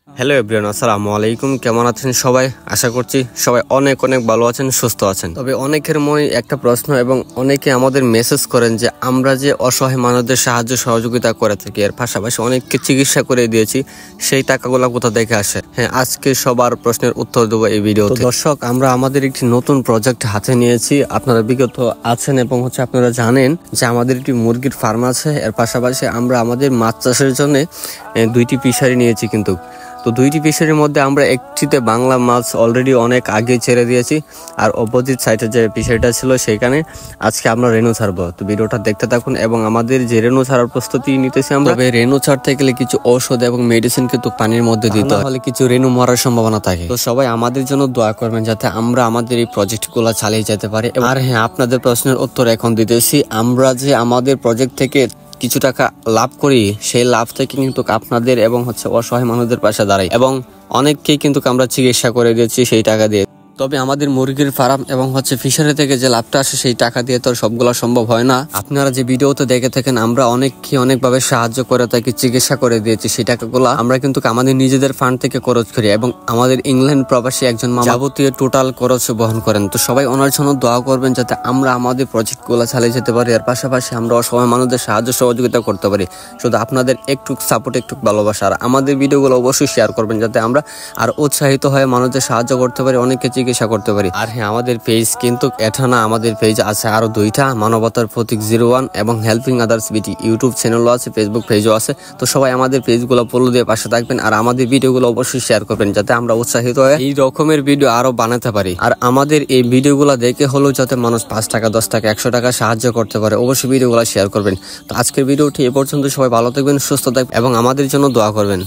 Hello everyone, আসসালামু আলাইকুম। কেমন আছেন সবাই? আশা করছি সবাই অনেক অনেক ভালো আছেন, সুস্থ আছেন। তবে অনেকের মনে একটা প্রশ্ন এবং অনেকে আমাদের মেসেজ করেন যে আমরা যে অসহায় মানুষদের সাহায্য সহযোগিতা করে থাকি, এর পাশাপাশি অনেককে চিকিৎসা করে দিয়েছি, সেই টাকাগুলো কোথা থেকে আসে? হ্যাঁ, আজকে সবার প্রশ্নের উত্তর দেবো এই ভিডিওতে। দর্শক, আমরা আমাদের একটি নতুন প্রজেক্ট হাতে নিয়েছি। আপনারা বিগত আছেন এবং আপনারা জানেন যে আমাদের একটি মুরগির ফার্ম আছে। এর পাশাপাশি আমরা আমাদের মাছ চাষের জন্য দুইটি ফিশারি নিয়েছি। তো দুইটি ফিশারির মধ্যে আমরা একটিতে বাংলা মাছ অলরেডি অনেক আগে ছেড়ে দিয়েছি, আর অপোজিট সাইডে যে ফিশারিটা ছিল সেখানে আজকে আমরা রেনু ছাড়বো। তো ভিডিওটা দেখতে থাকুন এবং আমাদের যে রেনু ছাড়ার প্রস্তুতি নিতেছি আমরা। তবে রেনু ছাড়তে গেলে কিছু ঔষধ এবং মেডিসিন কিন্তু পানির মধ্যে দিতে হয়, কিছু রেনু মরার সম্ভাবনা থাকে। তো সবাই আমাদের জন্য দোয়া করবেন যাতে আমরা আমাদের এই প্রজেক্টগুলো চালিয়ে যেতে পারি। আর হ্যাঁ, আপনাদের প্রশ্নের উত্তর এখন দিতেছি। আমরা যে আমাদের প্রজেক্ট থেকে কিছু টাকা লাভ করি, সেই লাভ থেকে কিন্তু আপনাদের এবং অসহায় মানুষদের পাশে দাঁড়াই এবং অনেককেই কিন্তু আমরা চিকিৎসা করে দিয়েছি সেই টাকা দিয়ে। তবে আমাদের মুরগির ফার্ম এবং ফিশারি থেকে যে লাভটা আসে সেই টাকা দিয়ে তো সবগুলো সম্ভব হয় না। আপনারা যে ভিডিওতে দেখে থাকেন আমরা অনেককে অনেকভাবে সাহায্য করে থাকি, চিকিৎসা করে দিয়েছি। সেই টাকাগুলো আমরা কিন্তু আমাদের নিজেদের ফান্ড থেকে খরচ করি এবং আমাদের ইংল্যান্ড প্রবাসী একজন মামা যাবতীয় টোটাল খরচ বহন করেন। তো সবাই ওনার জন্য দোয়া করবেন যাতে আমরা আমাদের প্রজেক্টগুলো চালিয়ে যেতে পারি। এর পাশাপাশি আমরা অসহায় মানুষদের সাহায্য সহযোগিতা করতে পারি। শুধু আপনাদের একটু সাপোর্ট, একটু ভালোবাসা, আর আমাদের ভিডিওগুলো অবশ্যই শেয়ার করবেন যাতে আমরা আর উৎসাহিত হয়ে মানুষদের সাহায্য করতে পারি, অনেককে চিকিৎসা করতে পারি। আর হ্যাঁ, আমাদের পেজ কিন্তু এটা না, আমাদের পেজ আছে আরো দুইটা, মানবতার প্রতীক 01 এবং হেল্পিং আদার্স বিটি ইউটিউব চ্যানেলও আছে, ফেসবুক পেজও আছে। তো সবাই আমাদের পেজগুলো ফলো দিয়ে পাশে থাকবেন আর আমাদের ভিডিওগুলো অবশ্যই শেয়ার করবেন যাতে আমরা উৎসাহিত হয়ে এই রকমের ভিডিও আরো বানাতে পারি। আর আমাদের এই ভিডিওগুলো দেখে হলেও যাতে মানুষ 5 টাকা, 10 টাকা, 100 টাকা সাহায্য করতে পারে, অবশ্যই ভিডিওগুলো শেয়ার করবেন। তো আজকের ভিডিওটি এ পর্যন্ত। সবাই ভালো থাকবেন, সুস্থ থাকবেন এবং আমাদের জন্য দোয়া করবেন।